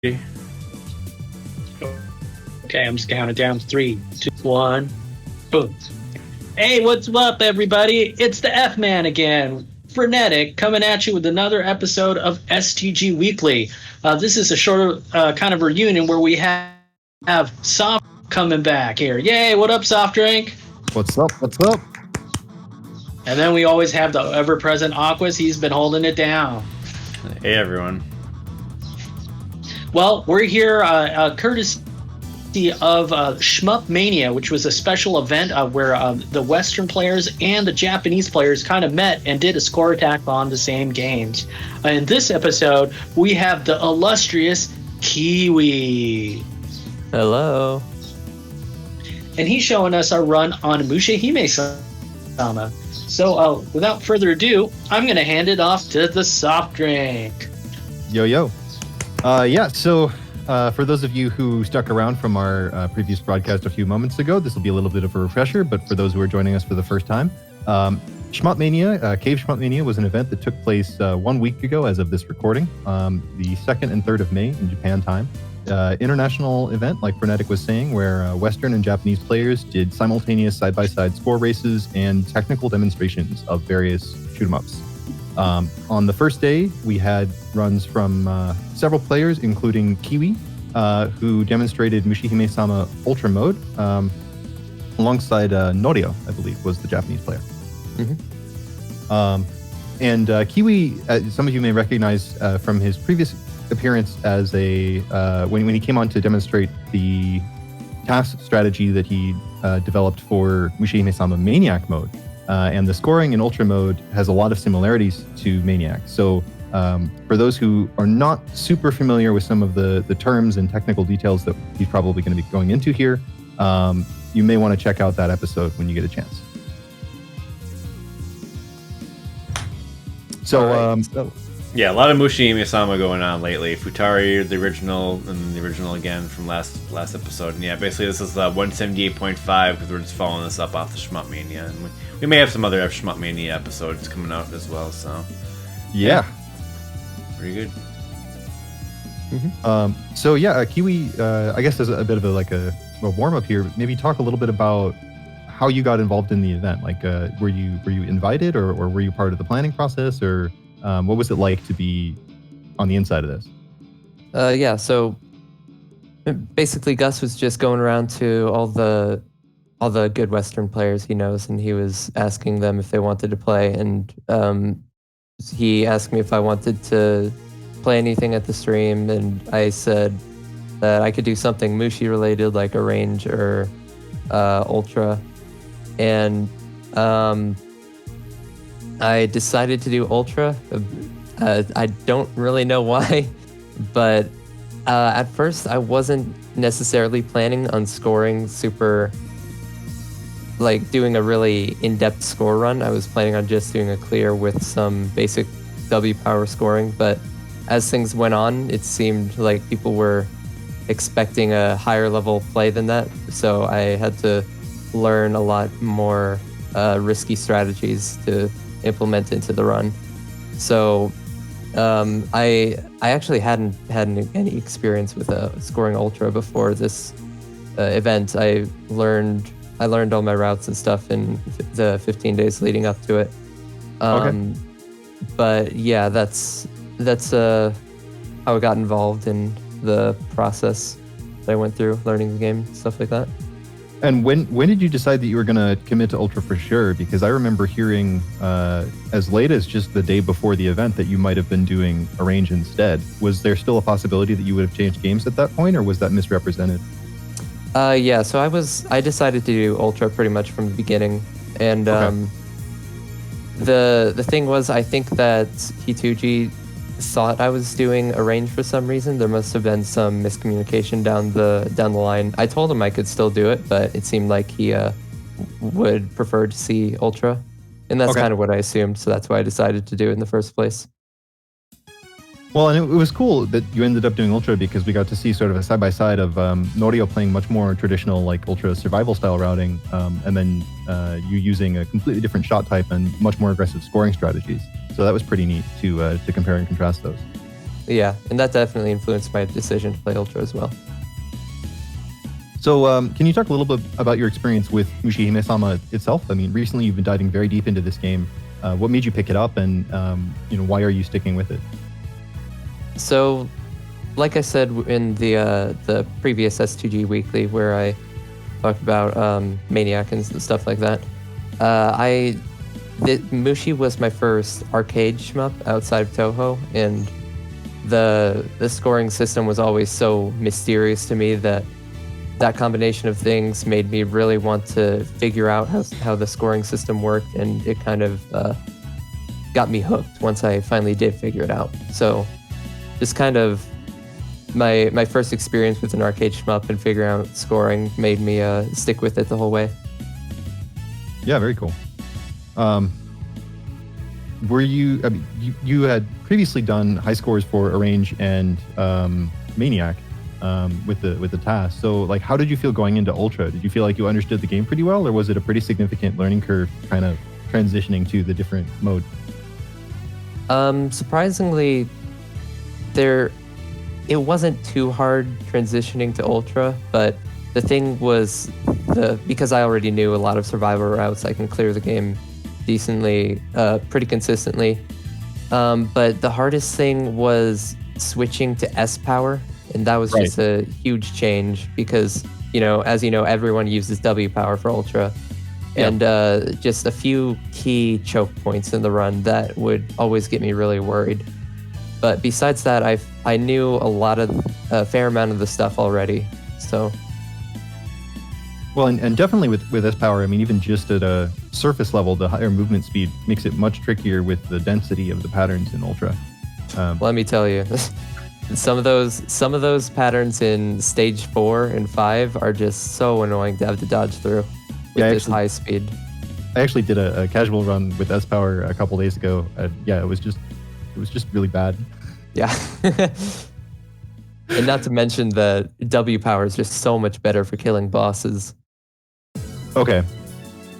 Okay, I'm just counting down 3, 2, 1, boom. Hey, what's up, everybody? It's the F-Man again, Frenetic, coming at you with another episode of STG Weekly. This is a short kind of reunion where we have Soft coming back here. Yay, what up, Soft Drink? What's up? What's up? And then we always have the ever-present Aquas. He's been holding it down. Hey, everyone. Well, we're here courtesy of Shmupmania, which was a special event where the Western players and the Japanese players kind of met and did a score attack on the same games. In this episode, we have the illustrious Kiwi. Hello. And he's showing us our run on Mushihimesama. So without further ado, I'm going to hand it off to the Soft Drink. Yo. So for those of you who stuck around from our previous broadcast a few moments ago, this will be a little bit of a refresher, but for those who are joining us for the first time, Shmupmania, Cave Shmupmania was an event that took place 1 week ago as of this recording, the 2nd and 3rd of May in Japan time. International event, like Frenetic was saying, where Western and Japanese players did simultaneous side-by-side score races and technical demonstrations of various shoot-'em-ups. On the first day, we had runs from several players, including Kiwi, who demonstrated Mushihimesama Ultra Mode, alongside Norio, I believe, was the Japanese player. Mm-hmm. And Kiwi, some of you may recognize from his previous appearance as when he came on to demonstrate the task strategy that he developed for Mushihimesama Maniac Mode. And the scoring in Ultra Mode has a lot of similarities to Maniac. So for those who are not super familiar with some of the terms and technical details that he's probably going to be going into here, you may want to check out that episode when you get a chance. Yeah, a lot of Mushihimesama going on lately. Futari, the original, and the original again from last episode. And yeah, basically this is 178.5 because we're just following this up off the Shmupmania. And we may have some other Shmupmania episodes coming out as well, so... Yeah. Pretty good. Mm-hmm. Kiwi, I guess there's a bit of a warm-up here. Maybe talk a little bit about how you got involved in the event. Like, were you invited or were you part of the planning process, or... what was it like to be on the inside of this? So basically Gus was just going around to all the good Western players he knows, and he was asking them if they wanted to play, and he asked me if I wanted to play anything at the stream, and I said that I could do something Mushi related, like a range or Ultra, and I decided to do Ultra. I don't really know why, but at first I wasn't necessarily planning on scoring super, like doing a really in-depth score run. I was planning on just doing a clear with some basic W power scoring, but as things went on, it seemed like people were expecting a higher level play than that, so I had to learn a lot more risky strategies to implement into the run. So I actually hadn't had any experience with scoring Ultra before this event. I learned all my routes and stuff in the 15 days leading up to it. Okay. But yeah, that's how I got involved in the process that I went through, learning the game, stuff like that. And when did you decide that you were going to commit to Ultra for sure? Because I remember hearing as late as just the day before the event that you might have been doing a range instead. Was there still a possibility that you would have changed games at that point, or was that misrepresented? Yeah, so I decided to do Ultra pretty much from the beginning. And okay. The thing was, I think that Hituji thought I was doing a range for some reason. There must have been some miscommunication down the line. I told him I could still do it, but it seemed like he would prefer to see Ultra, and that's kind of what I assumed. So that's why I decided to do it in the first place. Well, and it was cool that you ended up doing Ultra because we got to see sort of a side-by-side of Norio playing much more traditional, like Ultra survival style routing, and then you using a completely different shot type and much more aggressive scoring strategies. So that was pretty neat to compare and contrast those. Yeah, and that definitely influenced my decision to play Ultra as well. So, can you talk a little bit about your experience with Mushihimesama itself? I mean, recently you've been diving very deep into this game. What made you pick it up, and why are you sticking with it? So, like I said in the previous STG Weekly, where I talked about Maniac and stuff like that, Mushi was my first arcade shmup outside of Toho, and the scoring system was always so mysterious to me that combination of things made me really want to figure out how the scoring system worked, and it kind of got me hooked once I finally did figure it out. So just kind of my first experience with an arcade shmup and figuring out scoring made me stick with it the whole way. Yeah, very cool. Were you? I mean, you had previously done high scores for Arrange and Maniac with the task. So, like, how did you feel going into Ultra? Did you feel like you understood the game pretty well, or was it a pretty significant learning curve, kind of transitioning to the different mode? Surprisingly, it wasn't too hard transitioning to Ultra, but the thing was because I already knew a lot of survival routes, I can clear the game decently, pretty consistently. But the hardest thing was switching to S power, and that was just a huge change because, as you know, everyone uses W power for Ultra. Yeah. And just a few key choke points in the run that would always get me really worried. But besides that, I knew a fair amount of the stuff already. So, well, and definitely with S power, I mean, even just at a surface level, the higher movement speed makes it much trickier with the density of the patterns in Ultra. Let me tell you, some of those patterns in stage 4 and 5 are just so annoying to have to dodge through with this high speed. I actually did a casual run with S power a couple days ago. It was just really bad. Yeah. And not to mention that W power is just so much better for killing bosses. Okay.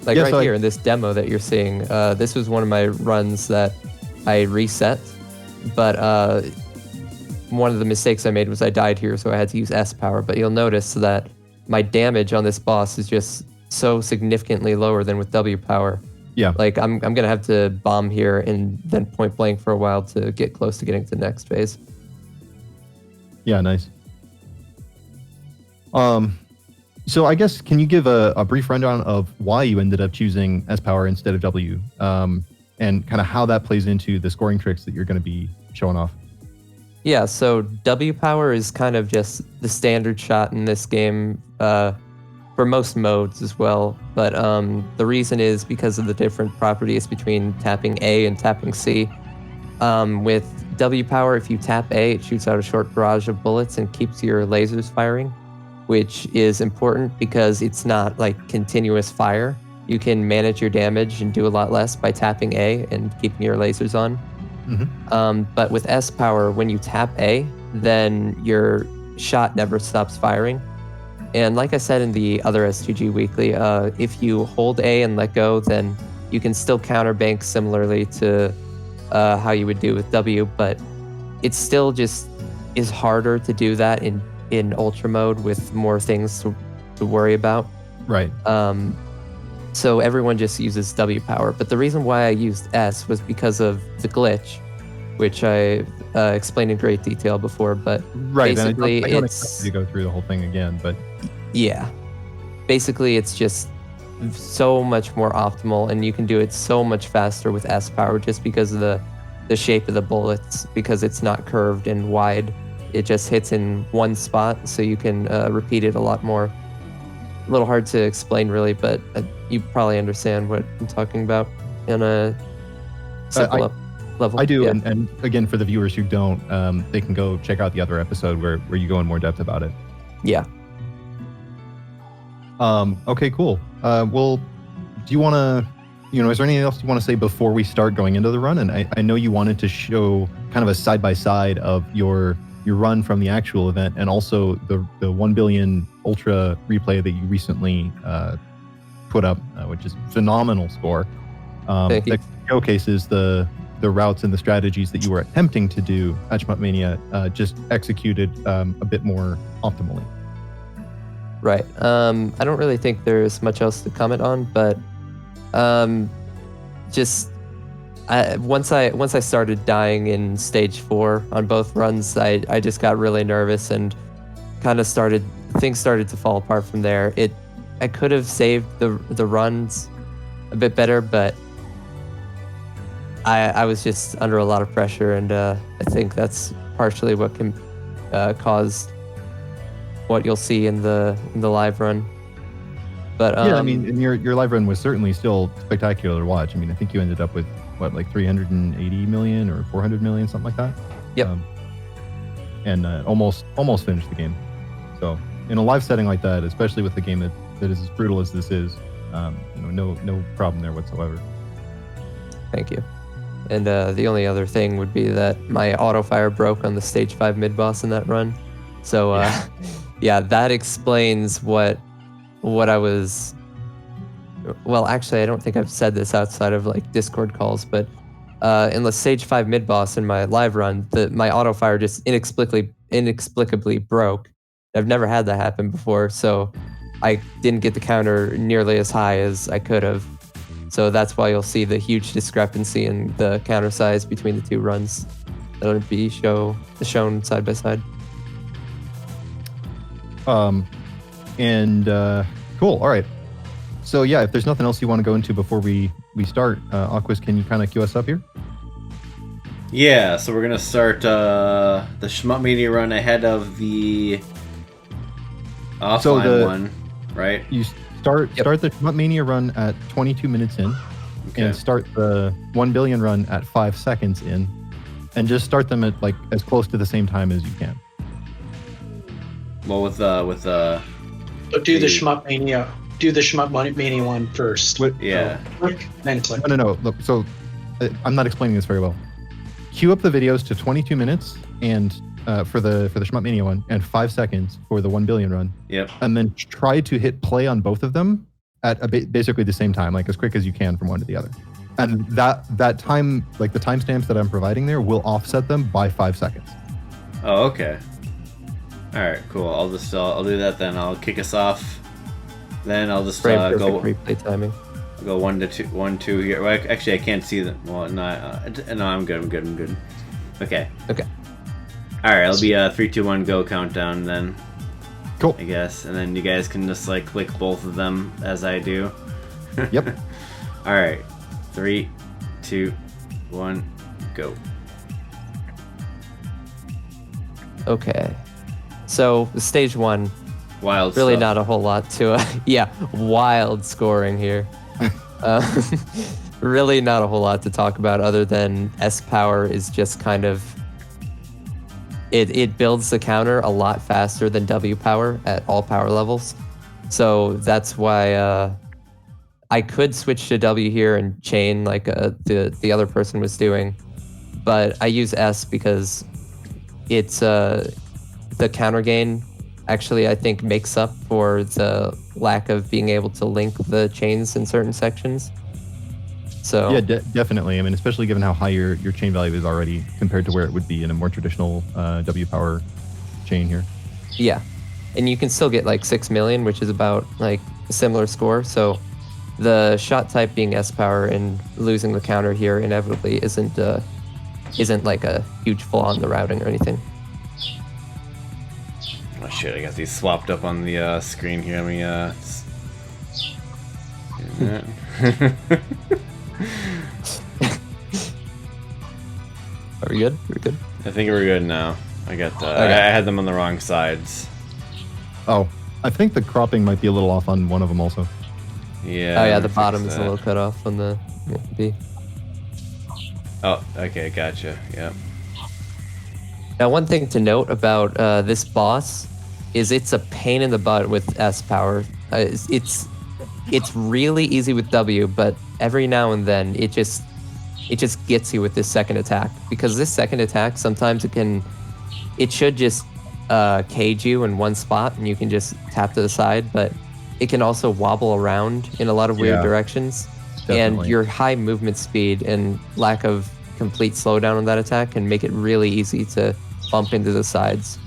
Like here in this demo that you're seeing, this was one of my runs that I reset, but one of the mistakes I made was I died here, so I had to use S power. But you'll notice that my damage on this boss is just so significantly lower than with W power. Yeah. Like I'm gonna have to bomb here and then point blank for a while to get close to getting to the next phase. Yeah, nice. So I guess, can you give a brief rundown of why you ended up choosing S power instead of W, and kind of how that plays into the scoring tricks that you're going to be showing off? Yeah, so W power is kind of just the standard shot in this game for most modes as well. But the reason is because of the different properties between tapping A and tapping C. With W power, if you tap A, it shoots out a short barrage of bullets and keeps your lasers firing, which is important because it's not like continuous fire. You can manage your damage and do a lot less by tapping A and keeping your lasers on. Mm-hmm. But with S power, when you tap A, then your shot never stops firing. And like I said in the other STG Weekly, if you hold A and let go, then you can still counterbank similarly to how you would do with W, but it still just is harder to do that in Ultra mode with more things to worry about. Right. So everyone just uses W power. But the reason why I used S was because of the glitch, which I explained in great detail before. But basically, I don't expect you to go through the whole thing again, but yeah, basically it's just so much more optimal, and you can do it so much faster with S power just because of the shape of the bullets, because it's not curved and wide. It just hits in one spot, so you can repeat it a lot more. A little hard to explain, really, but you probably understand what I'm talking about in a simple level. I do, yeah. and again, for the viewers who don't, they can go check out the other episode where you go in more depth about it. Yeah. Okay, cool. Well, do you want to, is there anything else you want to say before we start going into the run? And I know you wanted to show kind of a side-by-side of your run from the actual event, and also the 1 billion Ultra replay that you recently put up, which is phenomenal score. Thank you. That showcases the the routes and the strategies that you were attempting to do at Shmupmania just executed a bit more optimally. Right. I don't really think there's much else to comment on, but once I started dying in stage 4 on both runs, I just got really nervous and kind of things started to fall apart from there. I could have saved the runs a bit better, but I was just under a lot of pressure, and I think that's partially what can cause what you'll see in the live run. But yeah, I mean, and your live run was certainly still spectacular to watch. I mean, I think you ended up with what, like 380 million or 400 million, something like that. Yep. And almost finished the game. So in a live setting like that, especially with a game that is as brutal as this is, no problem there whatsoever. Thank you. And the only other thing would be that my auto fire broke on the stage 5 mid boss in that run. So yeah, that explains what I was. Well, actually, I don't think I've said this outside of like Discord calls, but in the stage 5 mid boss in my live run, my auto fire just inexplicably broke. I've never had that happen before, so I didn't get the counter nearly as high as I could have. So that's why you'll see the huge discrepancy in the counter size between the two runs. That'll be shown side by side. Cool. All right. So yeah, if there's nothing else you want to go into before we start, Aquas, can you kind of cue us up here? Yeah, so we're gonna start the Shmupmania run ahead of the offline one, right? You start the Shmupmania run at 22 minutes in, and start the 1 billion run at 5 seconds in, and just start them at like as close to the same time as you can. Well, So do the Shmupmania one first. Yeah. Click, then click. No. Look, so I'm not explaining this very well. Queue up the videos to 22 minutes and for the Shmupmania one, and 5 seconds for the 1 billion run. Yep. And then try to hit play on both of them at basically the same time, like as quick as you can from one to the other. And that time, like the timestamps that I'm providing there, will offset them by 5 seconds. Oh, okay. All right, cool. I'll do that then. I'll kick us off. Then I'll just go replay timing. I'll go 1 2 here. Well, actually, I can't see them. Well, no, I'm good. Okay. All right, it'll be a 3 2 1 go countdown then. Cool. I guess, and then you guys can just like click both of them as I do. Yep. All right, 3 2 1 go. Okay. So stage 1. Wild. Really stuff. not a whole lot to wild scoring here. Really not a whole lot to talk about other than S power is just kind of it builds the counter a lot faster than W power at all power levels. So that's why I could switch to W here and chain like the other person was doing, but I use S because it's the counter gain actually I think makes up for the lack of being able to link the chains in certain sections. So yeah, definitely. I mean, especially given how high your chain value is already compared to where it would be in a more traditional W power chain here. Yeah, and you can still get like 6 million, which is about like a similar score. So the shot type being S power and losing the counter here inevitably isn't like a huge flaw in the routing or anything. Oh shit! I got these swapped up on the screen here. Let me Are we good? We're good. I think we're good now. I got Okay. I had them on the wrong sides. Oh, I think the cropping might be a little off on one of them also. Yeah. Oh yeah, I'm the gonna bottom fix is a that. little cut off on the B. Oh, okay, gotcha. Yep. Now, one thing to note about this boss is it's a pain in the butt with S power. It's really easy with W, but every now and then it just gets you with this second attack, because this second attack sometimes it should just cage you in one spot and you can just tap to the side, but it can also wobble around in a lot of weird Yeah, directions. definitely. And your high movement speed and lack of complete slowdown on that attack and make it really easy to bump into the sides.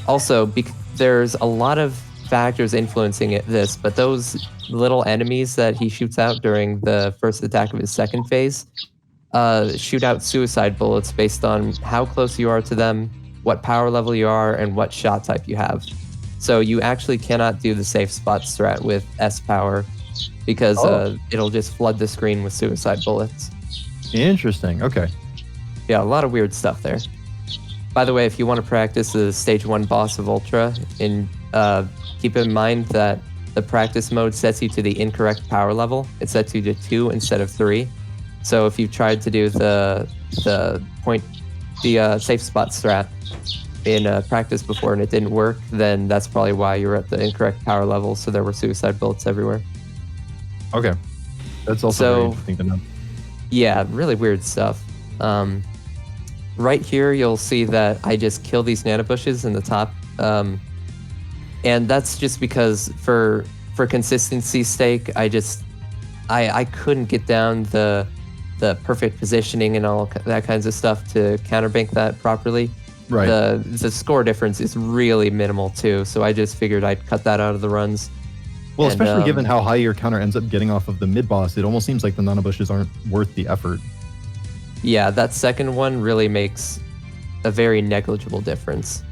Also, there's a lot of factors influencing this, but those little enemies that he shoots out during the first attack of his second phase shoot out suicide bullets based on how close you are to them, what power level you are, and what shot type you have. So you actually cannot do the safe spot strat with S power because it'll just flood the screen with suicide bullets. Interesting. Okay. Yeah, a lot of weird stuff there. By the way, if you want to practice the stage 1 boss of Ultra, keep in mind that the practice mode sets you to the incorrect power level. It sets you to 2 instead of 3. So if you've tried to do the safe spot strat in practice before and it didn't work, then that's probably why you're at the incorrect power level. So there were suicide bullets everywhere. Okay. That's also very interesting to know. Yeah, really weird stuff. Right here, you'll see that I just kill these nanobushes in the top. And that's just because for consistency's sake, I couldn't get down the perfect positioning and all that kinds of stuff to counterbank that properly. Right. The score difference is really minimal too, so I just figured I'd cut that out of the runs. Well, especially given how high your counter ends up getting off of the mid boss, it almost seems like the nanobushes aren't worth the effort. Yeah, that second one really makes a very negligible difference.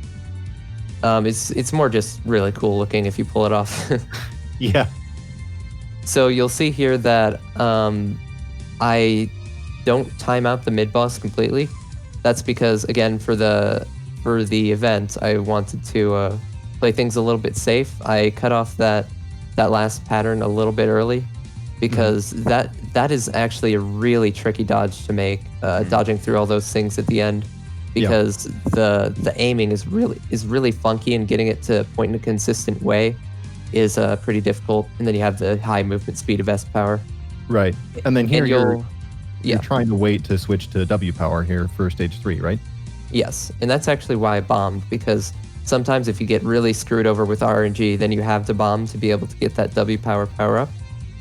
It's more just really cool looking if you pull it off. Yeah. So you'll see here that I don't time out the mid boss completely. That's because, again, for the event, I wanted to play things a little bit safe. I cut off that last pattern a little bit early because that is actually a really tricky dodge to make, dodging through all those things at the end, because the aiming is really funky, and getting it to point in a consistent way is pretty difficult. And then you have the high movement speed of S power. Right. And then here you're Yeah. trying to wait to switch to W power here for stage 3, right? Yes, and that's actually why I bombed, because sometimes if you get really screwed over with RNG, then you have to bomb to be able to get that W power up.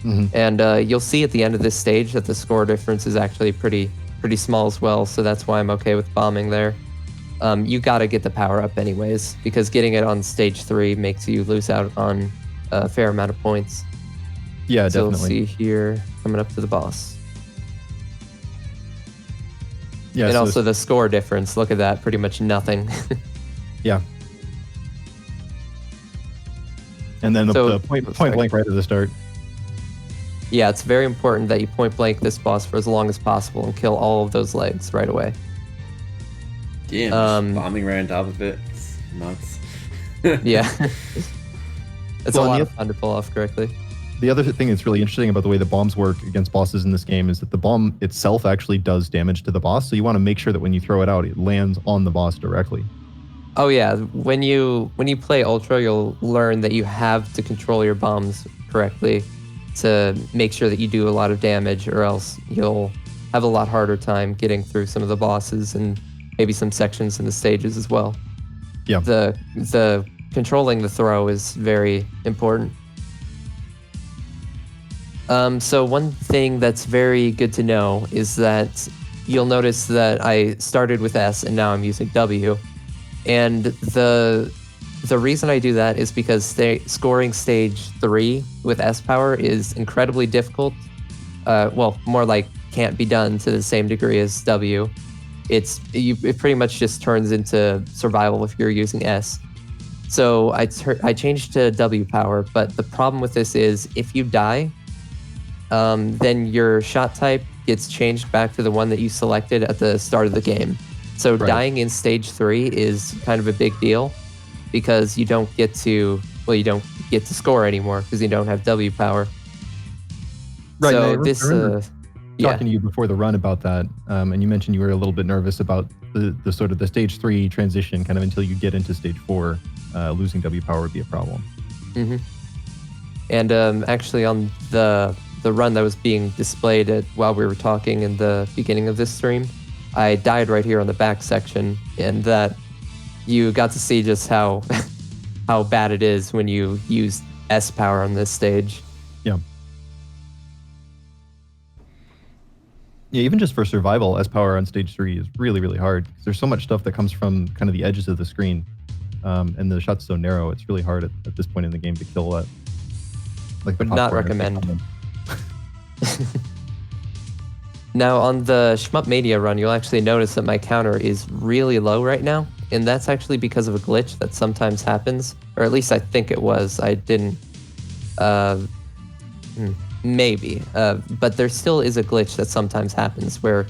Mm-hmm. And you'll see at the end of this stage that the score difference is actually pretty small as well, so that's why I'm okay with bombing there. You gotta get the power up anyways, because getting it on stage 3 makes you lose out on a fair amount of points. Yeah, so definitely. We'll see here, coming up to the boss. Yeah, and so also the score difference, look at that, pretty much nothing. Yeah. And then the point blank right at the start. Yeah, it's very important that you point blank this boss for as long as possible and kill all of those legs right away. Damn, just bombing right on top of it. It's nuts. Yeah. It's Well, a lot of fun to pull off correctly. The other thing that's really interesting about the way the bombs work against bosses in this game is that the bomb itself actually does damage to the boss, so you want to make sure that when you throw it out, it lands on the boss directly. Oh yeah, when you play Ultra, you'll learn that you have to control your bombs correctly to make sure that you do a lot of damage, or else you'll have a lot harder time getting through some of the bosses and maybe some sections in the stages as well. Yeah. The controlling the throw is very important. So one thing that's very good to know is that you'll notice that I started with S and now I'm using W. And the reason I do that is because scoring stage 3 with S power is incredibly difficult. Well, more like can't be done to the same degree as W. It pretty much just turns into survival if you're using S. So I changed to W power, but the problem with this is if you die, then your shot type gets changed back to the one that you selected at the start of the game. So dying in stage 3 is kind of a big deal because you don't get to score anymore because you don't have W power. Right. So I remember talking to yeah. you before the run about that, and you mentioned you were a little bit nervous about the sort of the stage 3 transition, kind of until you get into stage 4, losing W power would be a problem. Mm-hmm. And actually on the run that was being displayed while we were talking in the beginning of this stream, I died right here on the back section, and that you got to see just how bad it is when you use S power on this stage. Yeah. Yeah, even just for survival, S power on stage 3 is really, really hard. There's so much stuff that comes from kind of the edges of the screen, and the shot's so narrow. It's really hard at this point in the game to kill that. Like the Would not popcorn or recommend. something. Now on the Shmupmania run, you'll actually notice that my counter is really low right now, and that's actually because of a glitch that sometimes happens, or at least I think it was. I didn't, maybe, but there still is a glitch that sometimes happens where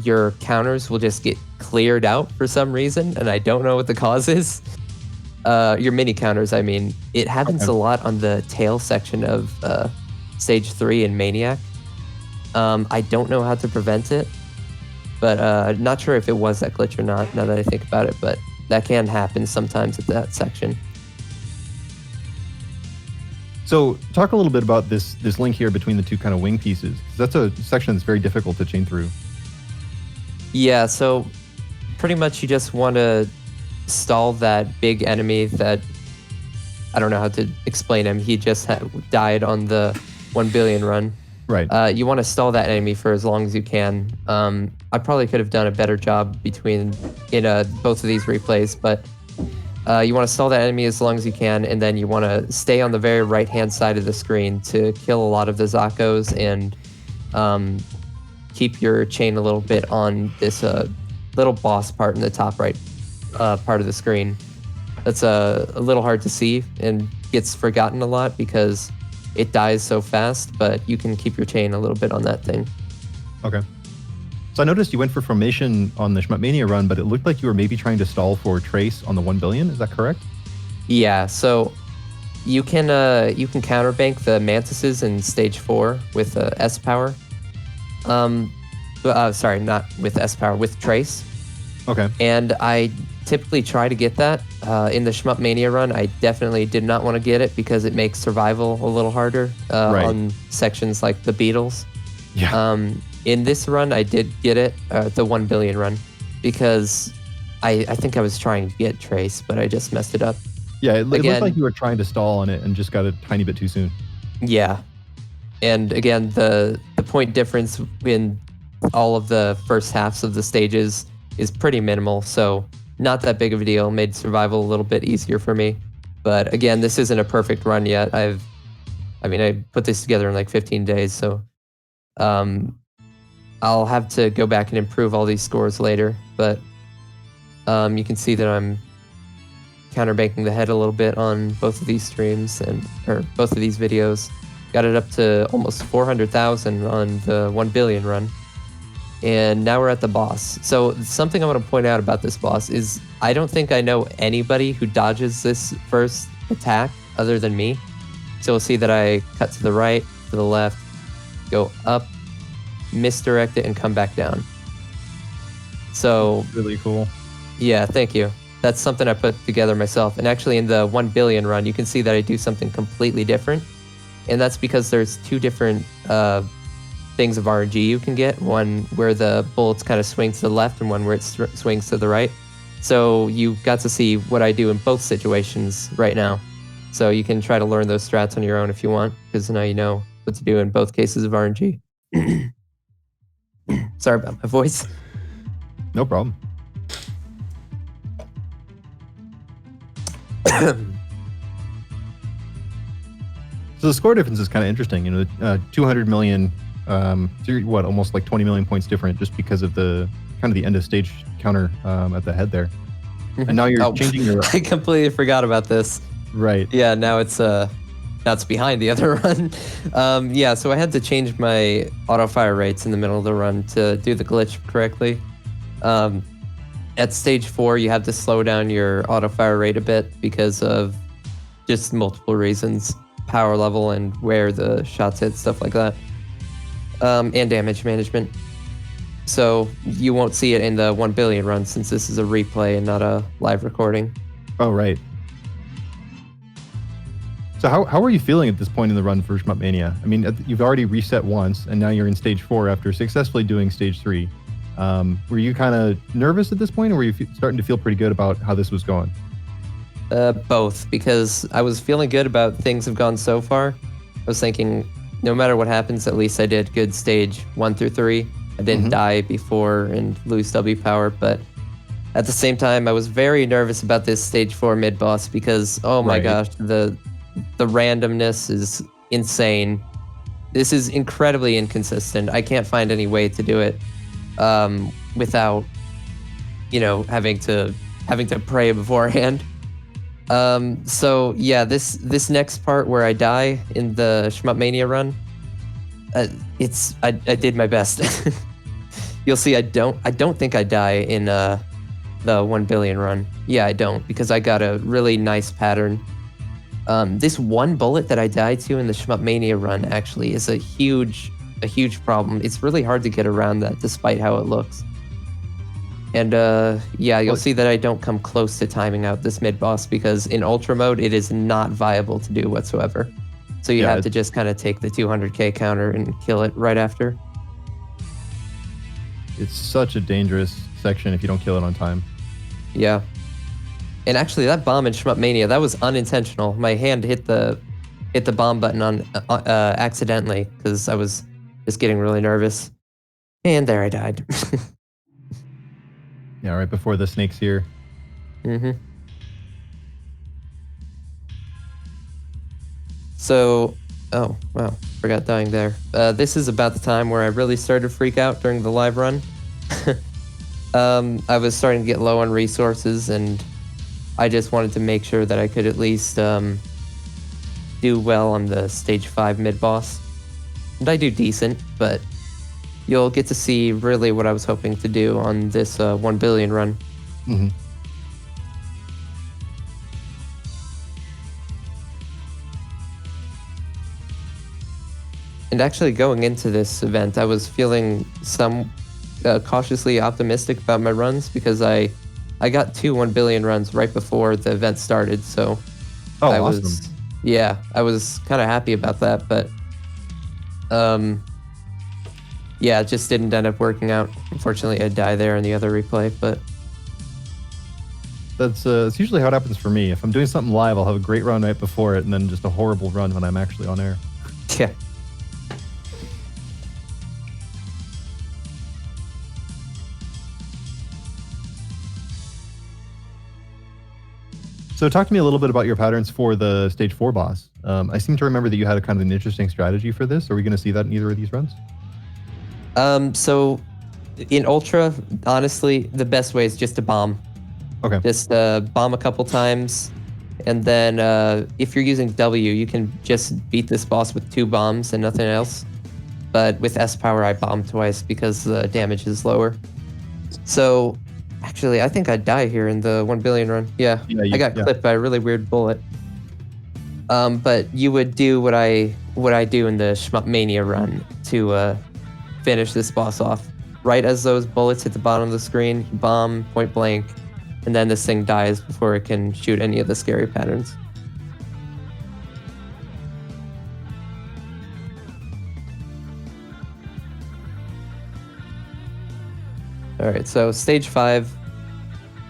your counters will just get cleared out for some reason, and I don't know what the cause is. Your mini counters, I mean. It happens a lot on the tail section of Stage 3 in Maniac. I don't know how to prevent it, but not sure if it was that glitch or not, now that I think about it, but that can happen sometimes at that section. So talk a little bit about this link here between the two kind of wing pieces. That's a section that's very difficult to chain through. Yeah, so pretty much you just want to stall that big enemy that, I don't know how to explain him. He just died on the 1 billion run. Right. You want to stall that enemy for as long as you can. I probably could have done a better job in both of these replays, but you want to stall that enemy as long as you can, and then you want to stay on the very right-hand side of the screen to kill a lot of the Zakos and keep your chain a little bit on this little boss part in the top right part of the screen. That's a little hard to see and gets forgotten a lot because it dies so fast, but you can keep your chain a little bit on that thing. Okay. So I noticed you went for formation on the Shmupmania run, but it looked like you were maybe trying to stall for Trace on the 1 billion. Is that correct? Yeah, so you can counterbank the Mantises in stage 4 with S power. Sorry, not with S power, with Trace. Okay. And I typically try to get that. In the Shmupmania run, I definitely did not want to get it because it makes survival a little harder on sections like the Beetles. Yeah. In this run, I did get it, the 1 billion run, because I think I was trying to get Trace, but I just messed it up. Yeah, it looked like you were trying to stall on it and just got a tiny bit too soon. Yeah. And again, the point difference in all of the first halves of the stages is pretty minimal, so not that big of a deal. Made survival a little bit easier for me. But again, this isn't a perfect run yet. I put this together in like 15 days, so I'll have to go back and improve all these scores later. But you can see that I'm counterbanking the head a little bit on both of these streams or both of these videos. Got it up to almost 400,000 on the 1 billion run. And now we're at the boss. So something I want to point out about this boss is I don't think I know anybody who dodges this first attack other than me. So we'll see that I cut to the right, to the left, go up, misdirect it, and come back down. So Really cool. yeah, thank you. That's something I put together myself. And actually in the 1 billion run, you can see that I do something completely different. And that's because there's two different things of RNG you can get. One where the bullets kind of swing to the left and one where it swings to the right. So you got to see what I do in both situations right now. So you can try to learn those strats on your own if you want, because now you know what to do in both cases of RNG. Sorry about my voice. No problem. So the score difference is kind of interesting. 200 million, almost like 20 million points different just because of the kind of the end of stage counter at the head there. And now you're changing your... I completely forgot about this. Right. Yeah, now it's behind the other run. Yeah, so I had to change my auto fire rates in the middle of the run to do the glitch correctly. At stage 4, you have to slow down your auto fire rate a bit because of just multiple reasons. Power level and where the shots hit, stuff like that. And damage management. So you won't see it in the 1 billion run since this is a replay and not a live recording. Oh, right. So how are you feeling at this point in the run for Shmupmania? I mean, you've already reset once, and now you're in stage 4 after successfully doing stage 3. Were you kind of nervous at this point, or were you starting to feel pretty good about how this was going? Both, because I was feeling good about things have gone so far. I was thinking, no matter what happens, at least I did good stage 1 through 3. I didn't die before and lose W power, but at the same time, I was very nervous about this stage 4 mid boss because, oh my gosh, the randomness is insane. This is incredibly inconsistent. I can't find any way to do it without, having to pray beforehand. So yeah, this next part where I die in the Shmupmania run, I did my best. You'll see I don't think I die in the 1 billion run. Yeah, I don't, because I got a really nice pattern. This one bullet that I died to in the Shmupmania run actually is a huge problem. It's really hard to get around that despite how it looks. And yeah, you'll see that I don't come close to timing out this mid boss because in Ultra mode, it is not viable to do whatsoever. So you have to just kind of take the 200k counter and kill it right after. It's such a dangerous section if you don't kill it on time. Yeah. And actually, that bomb in Shmupmania, that was unintentional. My hand hit the bomb button on accidentally because I was just getting really nervous. And there I died. Yeah, right before the snake's here. So, oh, wow, forgot dying there. This is about the time where I really started to freak out during the live run. I was starting to get low on resources, and I just wanted to make sure that I could at least do well on the stage 5 mid-boss. And I do decent, but you'll get to see really what I was hoping to do on this 1 billion run. And actually going into this event, I was feeling some cautiously optimistic about my runs because I got 2 1 billion runs right before the event started, so I was kind of happy about that, but yeah, it just didn't end up working out. Unfortunately, I die there in the other replay, but that's usually how it happens for me. If I'm doing something live, I'll have a great run right before it, and then just a horrible run when I'm actually on air. Yeah. So talk to me a little bit about your patterns for the stage 4 boss. I seem to remember that you had a kind of an interesting strategy for this. Are we going to see that in either of these runs? So in Ultra, honestly, the best way is just to bomb. Okay. Just bomb a couple times, and then if you're using W, you can just beat this boss with 2 bombs and nothing else. But with S power, I bomb twice because the damage is lower. So actually, I think I'd die here in the 1 billion run. Yeah, I got clipped by a really weird bullet. But you would do what I do in the Shmupmania run to finish this boss off. Right as those bullets hit the bottom of the screen, you bomb point blank, and then this thing dies before it can shoot any of the scary patterns. All right, so stage 5,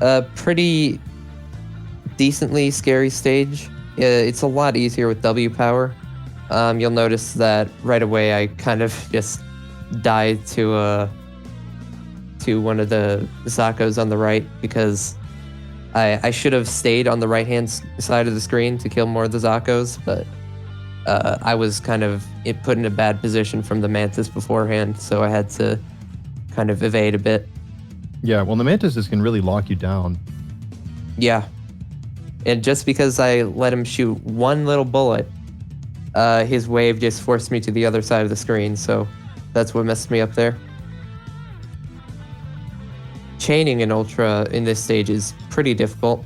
a pretty decently scary stage. It's a lot easier with W power. You'll notice that right away I kind of just died to one of the Zakos on the right because I should have stayed on the right-hand side of the screen to kill more of the Zakos, but I was kind of put in a bad position from the Mantis beforehand, so I had to kind of evade a bit. Yeah, well, the Mantises can really lock you down. Yeah. And just because I let him shoot one little bullet, his wave just forced me to the other side of the screen, so that's what messed me up there. Chaining in Ultra in this stage is pretty difficult.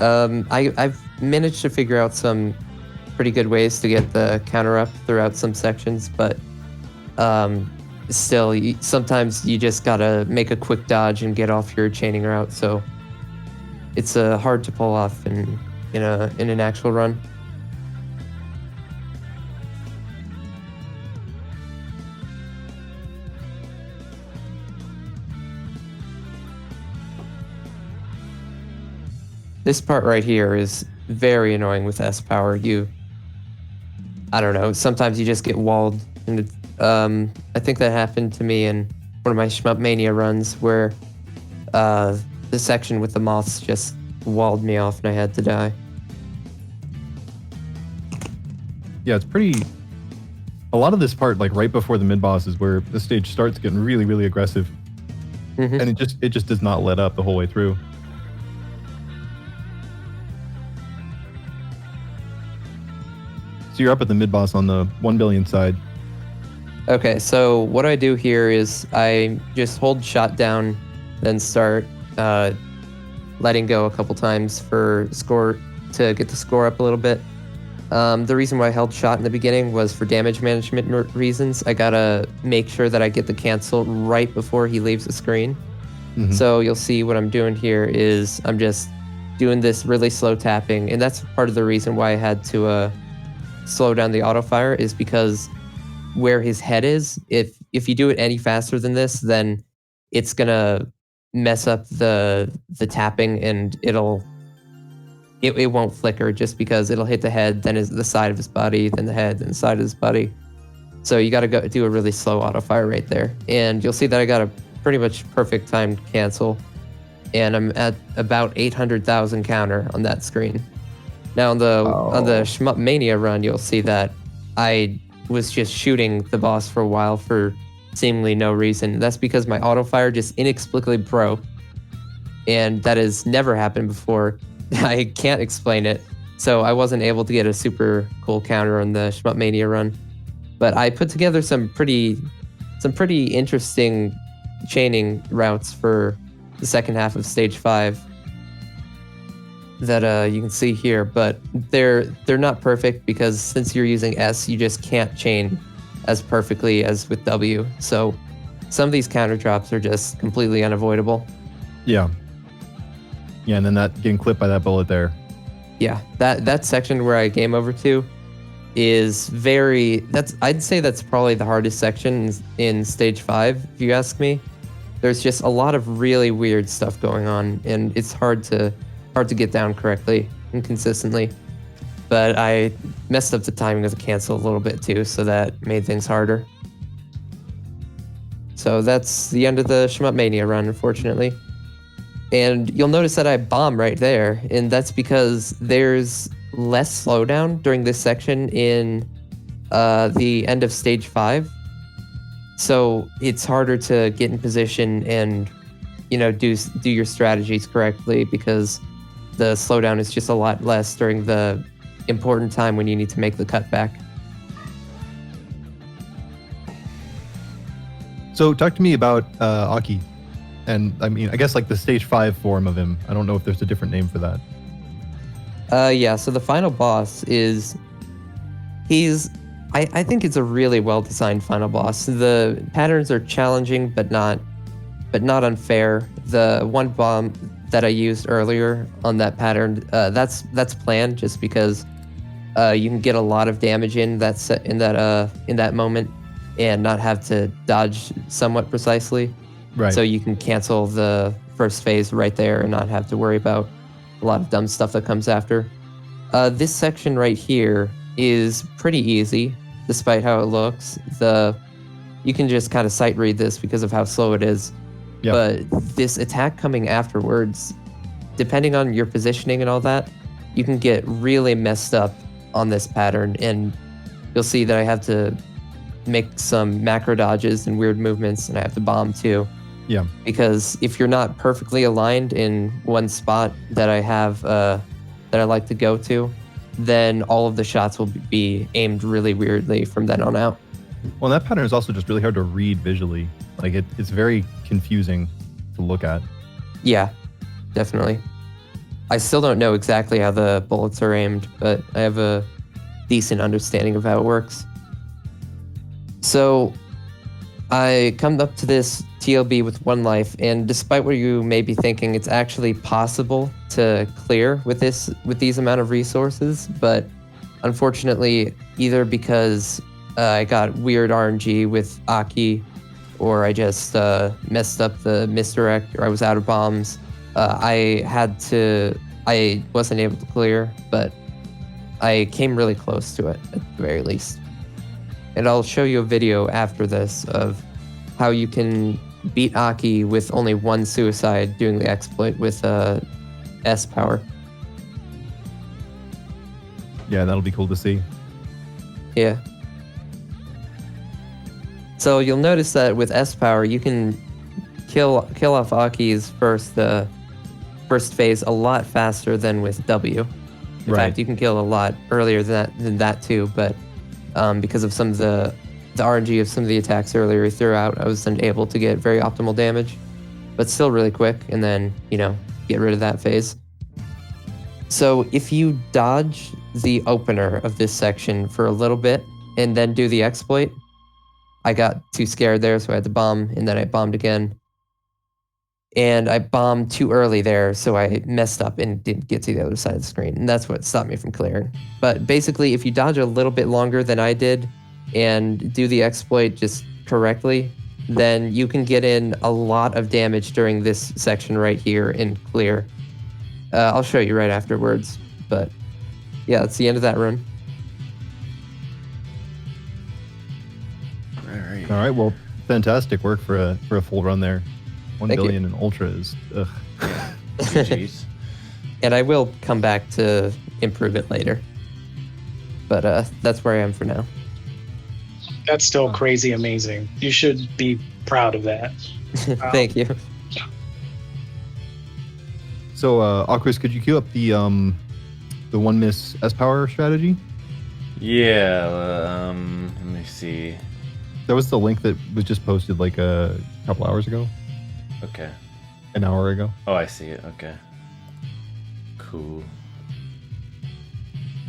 I've managed to figure out some pretty good ways to get the counter up throughout some sections, but still, sometimes you just gotta make a quick dodge and get off your chaining route, so it's hard to pull off in an actual run. This part right here is very annoying with S power. I don't know. Sometimes you just get walled, and I think that happened to me in one of my Shmupmania runs where the section with the moths just walled me off and I had to die. Yeah, it's pretty. A lot of this part, like right before the mid boss, is where the stage starts getting really, really aggressive, and it just does not let up the whole way through. So you're up at the mid boss on the 1 billion side. Okay, so what I do here is I just hold shot down, then start letting go a couple times for score to get the score up a little bit. The reason why I held shot in the beginning was for damage management reasons. I gotta make sure that I get the cancel right before he leaves the screen. So you'll see what I'm doing here is I'm just doing this really slow tapping, and that's part of the reason why I had to slow down the auto fire is because where his head is, if you do it any faster than this, then it's gonna mess up the tapping, and it won't flicker just because it'll hit the head, then the side of his body, then the head, then the side of his body. So you got to go do a really slow auto fire right there, and you'll see that I got a pretty much perfect timed cancel, and I'm at about 800,000 counter on that screen. Now on the Shmupmania run, you'll see that I was just shooting the boss for a while for seemingly no reason. That's because my auto fire just inexplicably broke, and that has never happened before. I can't explain it, so I wasn't able to get a super cool counter on the Shmupmania run. But I put together some pretty interesting chaining routes for the second half of stage 5 that you can see here, but they're not perfect because since you're using S, you just can't chain as perfectly as with W. So some of these counter drops are just completely unavoidable. Yeah, and then that getting clipped by that bullet there. Yeah, that section where I game over to is I'd say that's probably the hardest section in stage 5, if you ask me. There's just a lot of really weird stuff going on, and it's hard to get down correctly and consistently. But I messed up the timing of the cancel a little bit too, so that made things harder. So that's the end of the Shmupmania run, unfortunately. And you'll notice that I bomb right there, and that's because there's less slowdown during this section in the end of stage 5. So it's harder to get in position and, do your strategies correctly because the slowdown is just a lot less during the important time when you need to make the cutback. So talk to me about Aki. And I mean, I guess like the stage 5 form of him. I don't know if there's a different name for that. Yeah, so the final boss I think it's a really well-designed final boss. The patterns are challenging, but not unfair. The one bomb that I used earlier on that pattern, that's planned just because you can get a lot of damage in that moment and not have to dodge somewhat precisely. Right. So you can cancel the first phase right there and not have to worry about a lot of dumb stuff that comes after. This section right here is pretty easy, despite how it looks. You can just kind of sight read this because of how slow it is. Yep. But this attack coming afterwards, depending on your positioning and all that, you can get really messed up on this pattern, and you'll see that I have to make some macro dodges and weird movements, and I have to bomb too. Yeah. Because if you're not perfectly aligned in one spot that I have that I like to go to, then all of the shots will be aimed really weirdly from then on out. Well, that pattern is also just really hard to read visually. Like it's very confusing to look at. Yeah, definitely. I still don't know exactly how the bullets are aimed, but I have a decent understanding of how it works. So I come up to this TLB with 1 life, and despite what you may be thinking, it's actually possible to clear with these amount of resources, but unfortunately, either because I got weird RNG with Aki, or I just messed up the misdirect, or I was out of bombs, I wasn't able to clear, but I came really close to it, at the very least. And I'll show you a video after this of how you can beat Aki with only one suicide doing the exploit with S power. Yeah, that'll be cool to see. Yeah. So you'll notice that with S power, you can kill off Aki's first phase a lot faster than with W. In fact, you can kill a lot earlier than that too, but because of some of the RNG of some of the attacks earlier he threw out, I wasn't able to get very optimal damage, but still really quick, and then, get rid of that phase. So if you dodge the opener of this section for a little bit and then do the exploit, I got too scared there, so I had to bomb, and then I bombed again. And I bombed too early there, so I messed up and didn't get to the other side of the screen, and that's what stopped me from clearing. But basically, if you dodge a little bit longer than I did and do the exploit just correctly, then you can get in a lot of damage during this section right here and clear. I'll show you right afterwards, but yeah, that's the end of that run. All right, well, fantastic work for a full run there. 1 Thank billion in Ultra is, ugh. Jeez. And I will come back to improve it later. But that's where I am for now. That's still crazy amazing. You should be proud of that. Thank you. So, Aquis, could you queue up the 1 miss S power strategy? Yeah, let me see. That was the link that was just posted like a couple hours ago. Okay. An hour ago. Oh, I see it. Okay. Cool.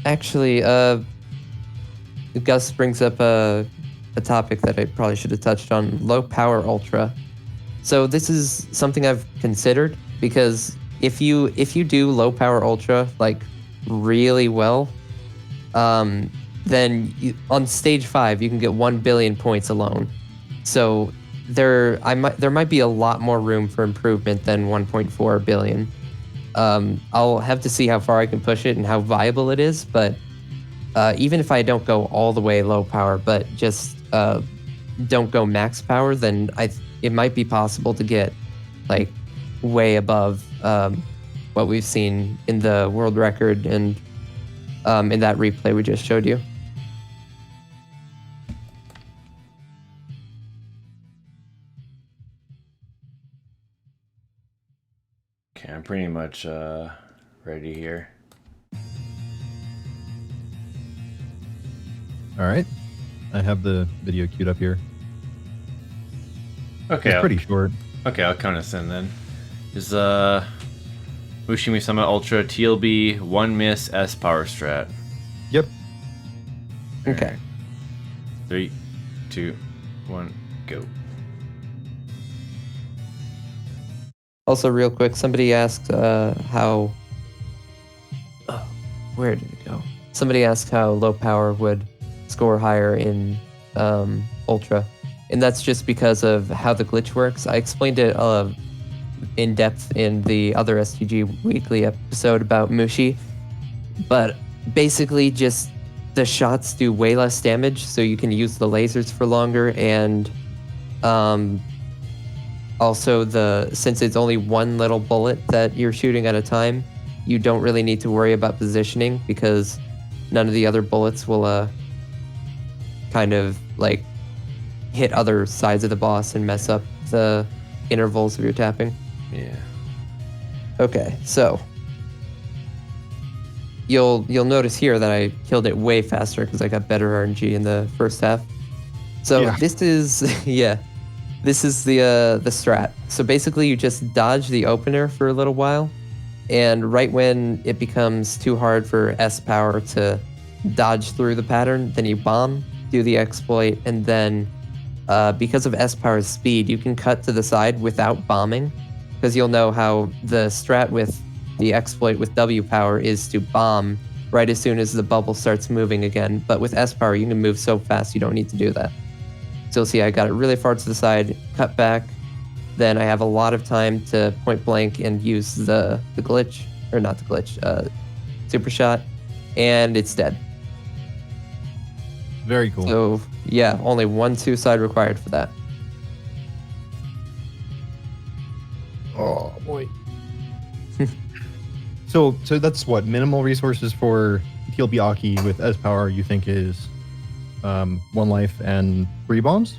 Actually, Gus brings up a topic that I probably should have touched on, low power ultra. So this is something I've considered, because if you do low power ultra like really well, then on stage 5 you can get 1 billion points alone. So there might be a lot more room for improvement than 1.4 billion. I'll have to see how far I can push it and how viable it is, but even if I don't go all the way low power, but just don't go max power, then it might be possible to get like way above what we've seen in the world record and in that replay we just showed you. Okay, I'm pretty much ready here. All right. I have the video queued up here. Okay. It's pretty short. Okay, I'll count us in then. Is Mushihimesama Ultra TLB 1 miss S power strat. Yep. Okay. 3, 2, 1, go. Also, real quick, somebody asked how. Oh, where did it go? Somebody asked how low power would score higher in Ultra, and that's just because of how the glitch works. I explained it in depth in the other STG weekly episode about Mushi, but basically just the shots do way less damage, so you can use the lasers for longer, and also since it's only one little bullet that you're shooting at a time, you don't really need to worry about positioning, because none of the other bullets will kind of like hit other sides of the boss and mess up the intervals of your tapping. Yeah. Okay, so you'll notice here that I killed it way faster because I got better RNG in the first half. So Yeah. this is this is the strat. So basically you just dodge the opener for a little while, and right when it becomes too hard for S power to dodge through the pattern, then you bomb, do the exploit, and then because of S power's speed, you can cut to the side without bombing, because you'll know how the strat with the exploit with W power is to bomb right as soon as the bubble starts moving again. But with S power, you can move so fast you don't need to do that. So you'll see I got it really far to the side, cut back, then I have a lot of time to point blank and use the glitch, or not the glitch, super shot, and it's dead. Very cool. So yeah, only one suicide required for that. Oh boy. So that's what minimal resources for TLB Aki with S power. You think is 1 life and 3 bombs?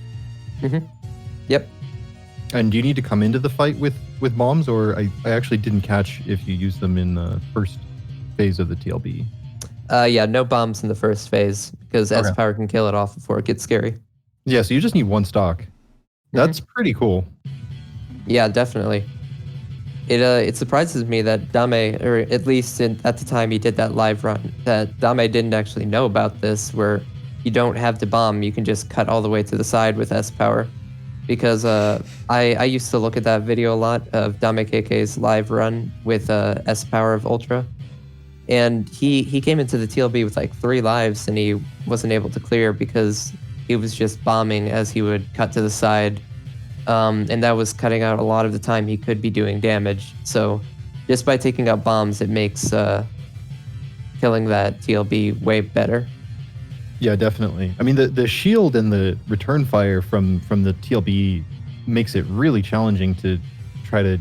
Yep. And do you need to come into the fight with bombs, or I actually didn't catch if you use them in the first phase of the TLB? Yeah, no bombs in the first phase because S power can kill it off before it gets scary. Yeah, so you just need 1 stock. That's pretty cool. Yeah, definitely. It surprises me that Dame, or at least at the time he did that live run, that Dame didn't actually know about this, where you don't have to bomb, you can just cut all the way to the side with S power. Because I used to look at that video a lot of Dame KK's live run with S power of Ultra. And he came into the TLB with like 3 lives and he wasn't able to clear because he was just bombing as he would cut to the side. And that was cutting out a lot of the time he could be doing damage. So just by taking out bombs, it makes killing that TLB way better. Yeah, definitely. I mean, the shield and the return fire from the TLB makes it really challenging to try to,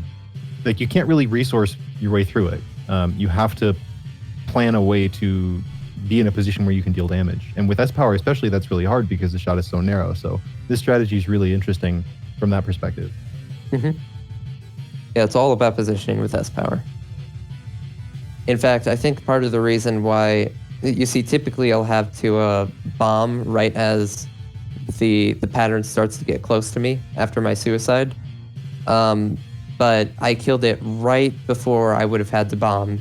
like, you can't really resource your way through it. You have to plan a way to be in a position where you can deal damage. And with S power especially, that's really hard because the shot is so narrow. So this strategy is really interesting from that perspective. Yeah, it's all about positioning with S power. In fact, I think part of the reason why you see typically I'll have to bomb right as the pattern starts to get close to me after my suicide. But I killed it right before I would have had to bomb.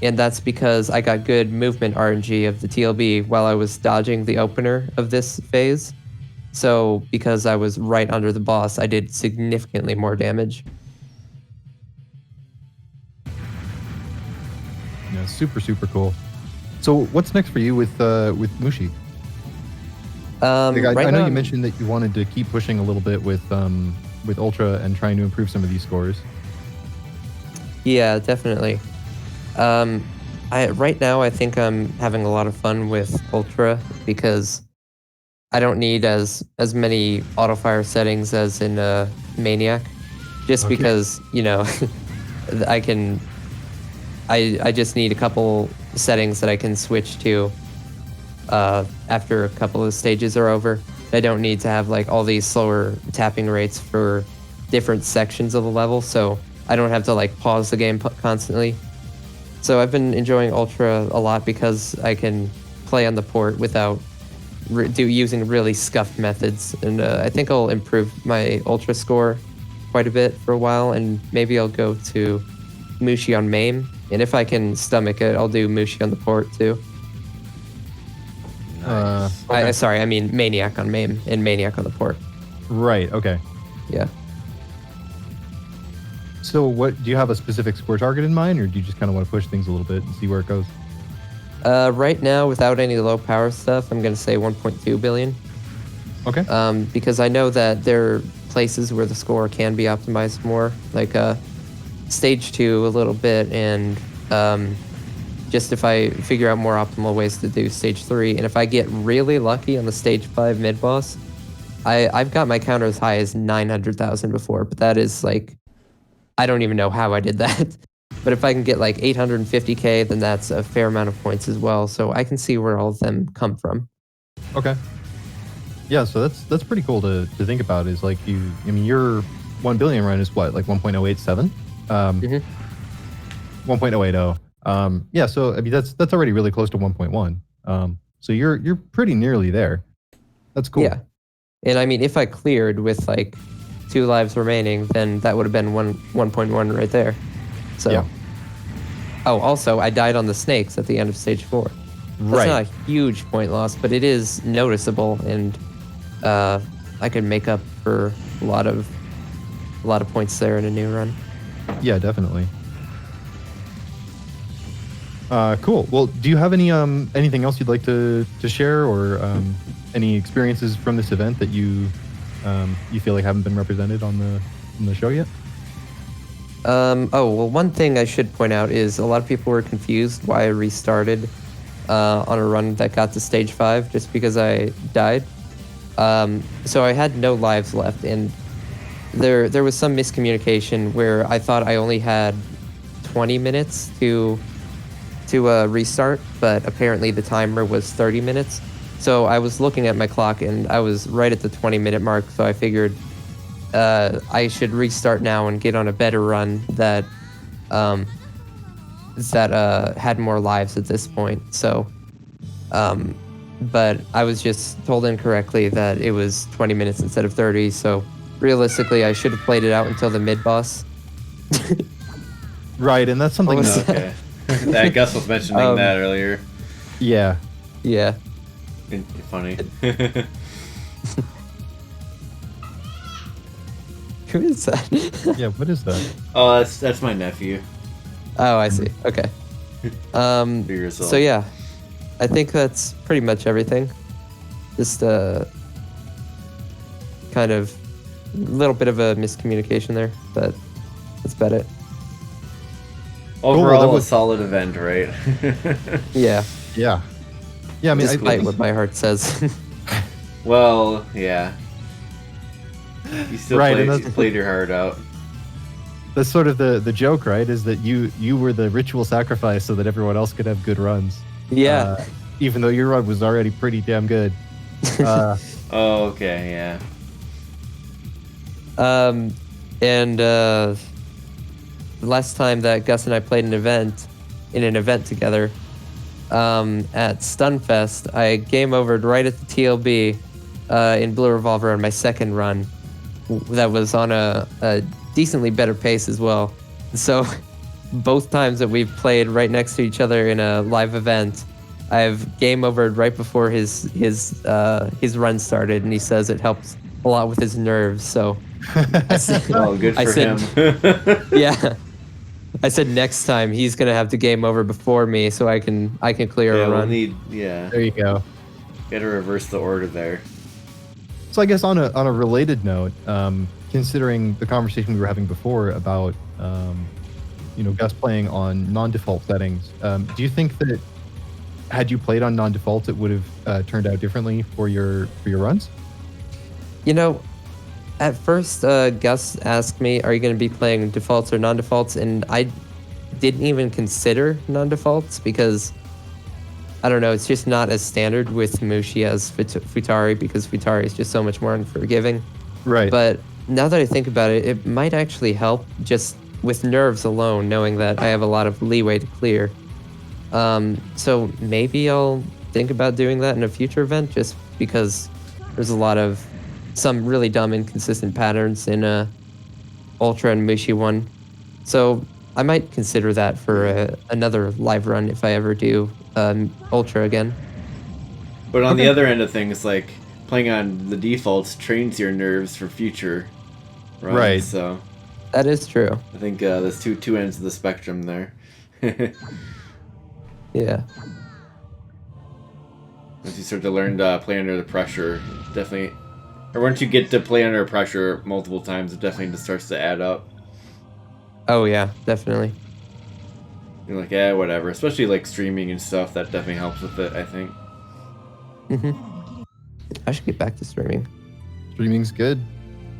And that's because I got good movement RNG of the TLB while I was dodging the opener of this phase. So because I was right under the boss, I did significantly more damage. Yeah, super cool. So what's next for you with Mushi? I know you mentioned that you wanted to keep pushing a little bit with Ultra and trying to improve some of these scores. Yeah, definitely. Right now I think I'm having a lot of fun with Ultra because I don't need as many auto fire settings as in Maniac, just because, you know, I just need a couple settings that I can switch to after a couple of stages are over. I don't need to have like all these slower tapping rates for different sections of the level, so I don't have to like pause the game constantly. So I've been enjoying Ultra a lot because I can play on the port without using really scuffed methods, and I think I'll improve my Ultra score quite a bit for a while, and maybe I'll go to Mushi on MAME, and if I can stomach it, I'll do Mushi on the port too. Nice. I mean Maniac on MAME and Maniac on the port. Right, okay. Yeah. So do you have a specific score target in mind, or do you just kind of want to push things a little bit and see where it goes? Right now, without any low power stuff, I'm going to say 1.2 billion. Okay. Because I know that there are places where the score can be optimized more, like stage 2 a little bit, and just if I figure out more optimal ways to do stage 3, and if I get really lucky on the stage 5 mid boss, I've got my counter as high as 900,000 before, but that is like, I don't even know how I did that. But if I can get like 850k, then that's a fair amount of points as well. So I can see where all of them come from. Okay. Yeah, so that's pretty cool to think about. Is like your 1 billion run is what, like 1.087? 1.080. Yeah, so I mean that's already really close to 1.1. So you're pretty nearly there. That's cool. Yeah. And I mean, if I cleared with like 2 lives remaining, then that would have been 1.1 right there. So, yeah. Oh, also, I died on the snakes at the end of stage 4. That's not a huge point loss, but it is noticeable, and I could make up for a lot of points there in a new run. Yeah, definitely. Cool. Well, do you have anything else you'd like to share, or any experiences from this event that you feel like haven't been represented on the show yet? Oh, well, one thing I should point out is a lot of people were confused why I restarted on a run that got to stage 5 just because I died. So I had no lives left, and there was some miscommunication where I thought I only had 20 minutes to restart, but apparently the timer was 30 minutes. So I was looking at my clock, and I was right at the 20-minute mark, so I figured I should restart now and get on a better run that had more lives at this point. So, but I was just told incorrectly that it was 20 minutes instead of 30. So realistically, I should have played it out until the mid boss. Right, and that's something. Okay. That Gus was mentioning that earlier. Yeah. Yeah. Funny. Who is that? Yeah, what is that? Oh, that's my nephew. Oh, I see. Okay. So yeah, I think that's pretty much everything. Just kind of a little bit of a miscommunication there, but that's about it. Overall, that was a solid event, right? Yeah. Yeah. Yeah, I mean, Despite what my heart says. Well, yeah. You still Right, and played your heart out. that's sort of the joke, right? Is that you were the ritual sacrifice so that everyone else could have good runs. Yeah. Even though your run was already pretty damn good. Oh, okay, yeah. And the last time that Gus and I played in an event together, at Stunfest, I game overed right at the TLB in Blue Revolver on my second run. That was on a decently better pace as well. So both times that we've played right next to each other in a live event, I've game overed right before his run started, and he says it helps a lot with his nerves. So I said, Oh, good for him. yeah. I said next time he's gonna have to game over before me so I can clear a run. There you go. Gotta reverse the order there. So I guess on a related note, considering the conversation we were having before about Gus playing on non-default settings, do you think that had you played on non-default, it would have turned out differently for your runs? At first, Gus asked me, "Are you going to be playing defaults or non-defaults?" And I didn't even consider non-defaults because I don't know. It's just not as standard with Mushi as Futari because Futari is just so much more unforgiving. Right. But now that I think about it, it might actually help just with nerves alone, knowing that I have a lot of leeway to clear. So maybe I'll think about doing that in a future event, just because there's some really dumb inconsistent patterns in Ultra and Mushi 1. So I might consider that for another live run if I ever do Ultra again. But on the other end of things, like playing on the defaults trains your nerves for future runs. Right. So That is true. I think there's two ends of the spectrum there. Yeah. Once you start to learn to play under the pressure, definitely. Or once you get to play under pressure multiple times, it definitely just starts to add up. Oh yeah, definitely. You're like, whatever. Especially like streaming and stuff, that definitely helps with it, I think. I should get back to streaming. Streaming's good.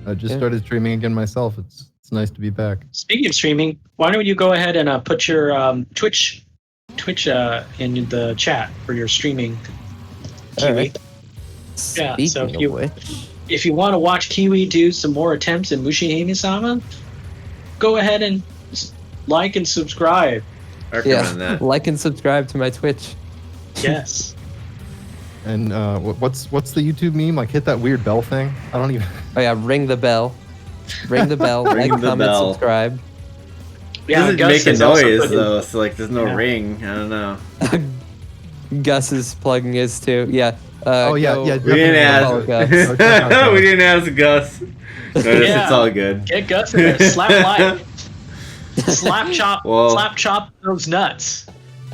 I just started streaming again myself. It's nice to be back. Speaking of streaming, why don't you go ahead and put your Twitch in the chat for your streaming, Kiwi. All right. Yeah, Speaking so of which, if you want to watch Kiwi do some more attempts in Mushihimesama, go ahead and like and subscribe. I recommend that. like and subscribe to my Twitch. Yes. And what's the YouTube meme? Like hit that weird bell thing? I don't even. Oh yeah, ring the bell. Ring the bell. Ring like, the comment, bell. subscribe. It doesn't Gus make a is also noise putting- though, so like there's no ring. I don't know. Gus is plugging his too. Yeah. Oh, yeah. We didn't follow ask. Gus. We didn't ask Gus. No, Yeah. it's all good. Get Gus in there. Slap like. Whoa. Slap chop those nuts.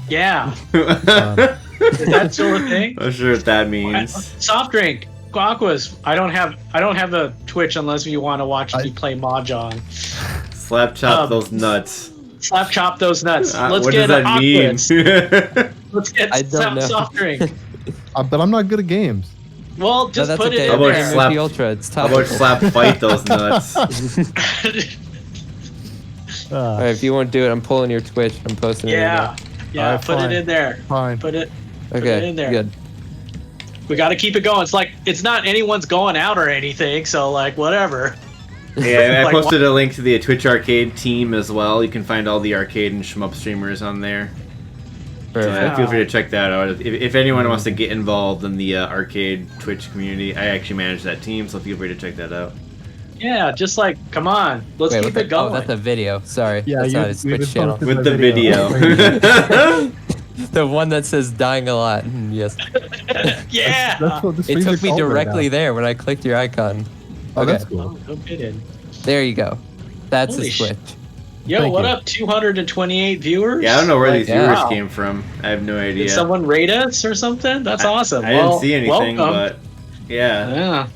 Yeah. Is that still a thing? I'm not sure what that means. Soft drink. Aquas. I don't have a Twitch unless you want to watch me play Mahjong. Slap chop those nuts. Slap chop those nuts. Let's what get does that mean? Let's get I don't know. soft drink. But I'm not good at games. Well, No, just that's put okay. it How in about there. slap- Mushi Ultra, it's How tough. about slap fight those nuts? All right, if you won't do it, I'm pulling your Twitch. I'm posting it. Yeah, Alright, put fine. it in there. Fine. Put it Okay. in there. Good. We got to keep it going. It's like it's not anyone's going out or anything, so like whatever. Yeah, I Like, posted a link to the Twitch Arcade team as well. You can find all the arcade and shmup streamers on there. So Perfect. feel free to check that out. If anyone wants to get involved in the arcade Twitch community, I actually manage that team, so feel free to check that out. Yeah, just like come on, let's Wait, keep what it going. Oh, that's a video. Sorry. Yeah, that's you- not his you Twitch just channel. posted With the that video. The one that says dying a lot. Yes. Yeah. That's what this It stream's took me called right directly now. there when I clicked your icon. Oh, Okay. that's cool. Oh, no kidding. There you go. That's Holy his sh- Twitch. Yo, Thank what you. up? 228 viewers. Yeah, I don't know where Like, these viewers wow. came from. I have no idea. Did someone rate us or something? That's awesome. I Well, didn't see anything, welcome. but yeah. Yeah.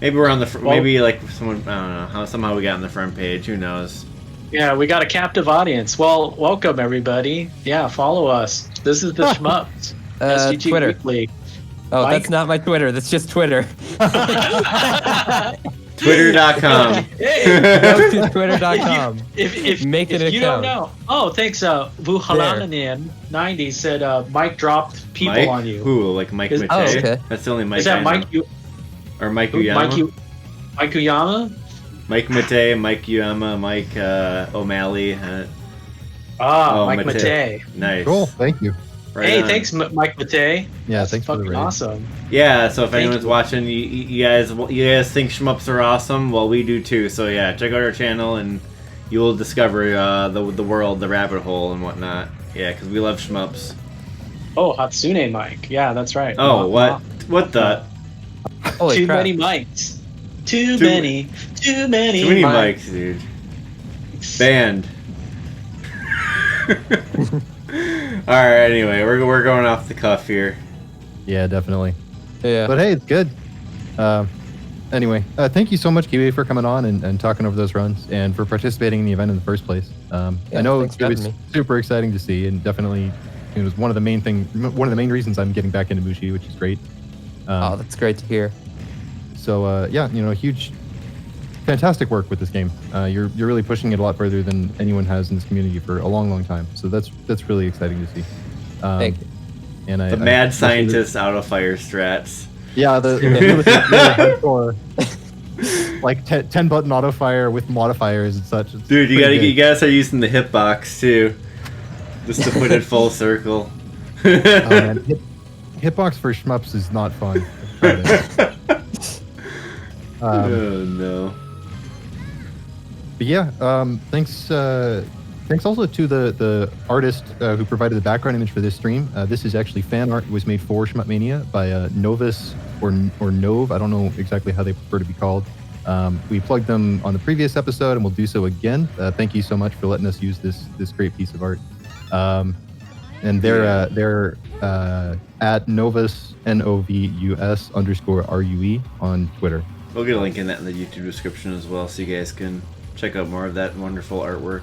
Maybe we're on the Well- maybe like someone, I don't know, how somehow we got on the front page. Who knows? Yeah, we got a captive audience. Well, welcome everybody. Yeah, follow us. This is the Shmups. STG Twitter. Weekly. Oh, Mike? that's not my Twitter. That's just Twitter. Twitter.com. Hey, Go to twitter.com. if Make an you don't account. know. Oh, thanks. Vuhalananin 90 said Mike dropped people Mike? on you. Who? Like Mike Is- Matei? Oh, okay. That's the only Mike Is that I Mike? know. Or Mike Mike Uyama? Mike Uyama? Mike Matei, Mike Uyama, Mike O'Malley. Ah, Oh, Mike Matei. Matei. Nice. Cool. Thank you. Right Hey, on. thanks, Mike Matei. Yeah, That's thanks for the fucking rating. awesome. Yeah, so if Thank anyone's you. watching, you guys think shmups are awesome. Well, we do too. So yeah, check out our channel and you will discover the world, the rabbit hole, and whatnot. Yeah, because we love shmups. Oh, Hatsune Mike. Yeah, that's right. Oh, what? What the? Holy Too crap. many mics. Too Too- many. Too many. Too many mics. mics, dude. Banned. All right. Anyway, we're going off the cuff here. Yeah, definitely. Yeah. But hey, it's good. Anyway, thank you so much, Kiwi, for coming on and talking over those runs and for participating in the event in the first place. I know thanks it for was having me. super exciting to see, and definitely it was one of the main reasons I'm getting back into Mushi, which is great. Oh, that's great to hear. So yeah, huge, fantastic work with this game. You're really pushing it a lot further than anyone has in this community for a long, long time. So that's really exciting to see. Thank you. And The mad scientist out of fire strats. Yeah, the really hardcore, like 10 button auto fire with modifiers and such. It's Dude, you pretty gotta good. start using the hitbox too, just to put it full circle. Oh, man. Hitbox for shmups is not fun. Oh no. But yeah, thanks also to the artist who provided the background image for this stream. This is actually fan art. It was made for Shmupmania by Novus or Nove. I don't know exactly how they prefer to be called. We plugged them on the previous episode, and we'll do so again. Thank you so much for letting us use this great piece of art. And they're at Novus NOVUS_RUE on Twitter. We'll get a link in that in the YouTube description as well, so you guys can check out more of that wonderful artwork.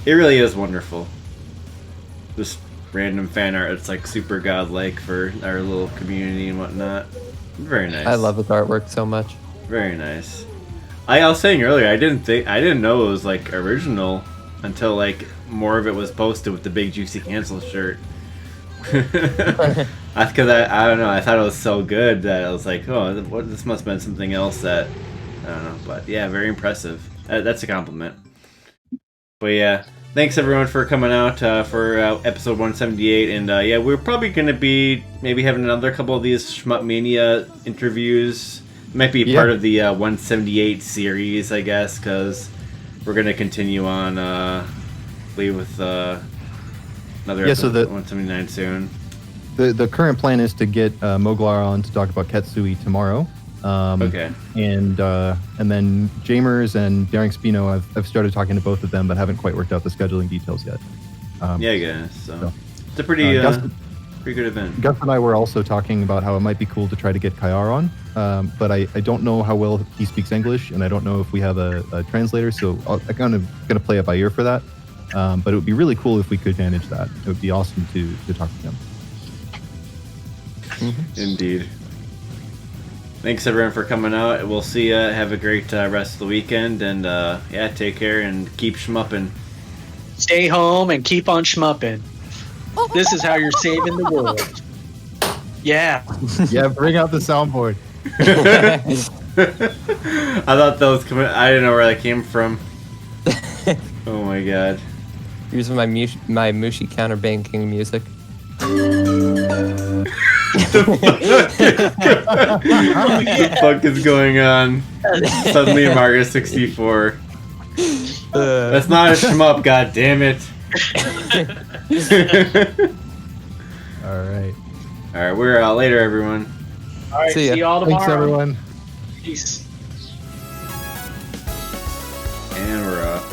It really is wonderful. Just random fan art. It's like super godlike for our little community and whatnot. Very nice. I love his artwork so much. Very nice. I was saying earlier, I didn't know it was like original until like more of it was posted with the big juicy cancel shirt. Because I don't know, I thought it was so good that I was like, oh, this must have been something else that I don't know. But yeah, very impressive. That's a compliment. But yeah, thanks everyone for coming out for episode 178, and yeah, we're probably gonna be maybe having another couple of these Shmupmania interviews. Might be part of the 178 series, I guess, because we're gonna continue on with another episode 179 soon. The current plan is to get Moglar on to talk about Ketsui tomorrow. Okay. And then Jamers and Daring Spino, I've started talking to both of them, but haven't quite worked out the scheduling details yet. Yeah, I guess. So so. it's a pretty Pretty good event. Gus and I were also talking about how it might be cool to try to get Kayar on, but I don't know how well he speaks English, and I don't know if we have a translator, so I'm kind of going to play it by ear for that. But it would be really cool if we could manage that. It would be awesome to talk to him. Indeed. Thanks everyone for coming out. We'll see you. Have a great rest of the weekend, and yeah, take care and keep shmupping. Stay home and keep on shmupping. This is how you're saving the world. Yeah. Yeah, bring out the soundboard. I thought that was coming. I didn't know where that came from. Oh my god. Using my Mushi counterbanking music. What the fuck is going on? Suddenly Mario 64. That's not a shmup, god damn it. Alright. Alright, we're out later, everyone. All right. See ya. See you all tomorrow. Thanks, everyone. Peace. And we're up.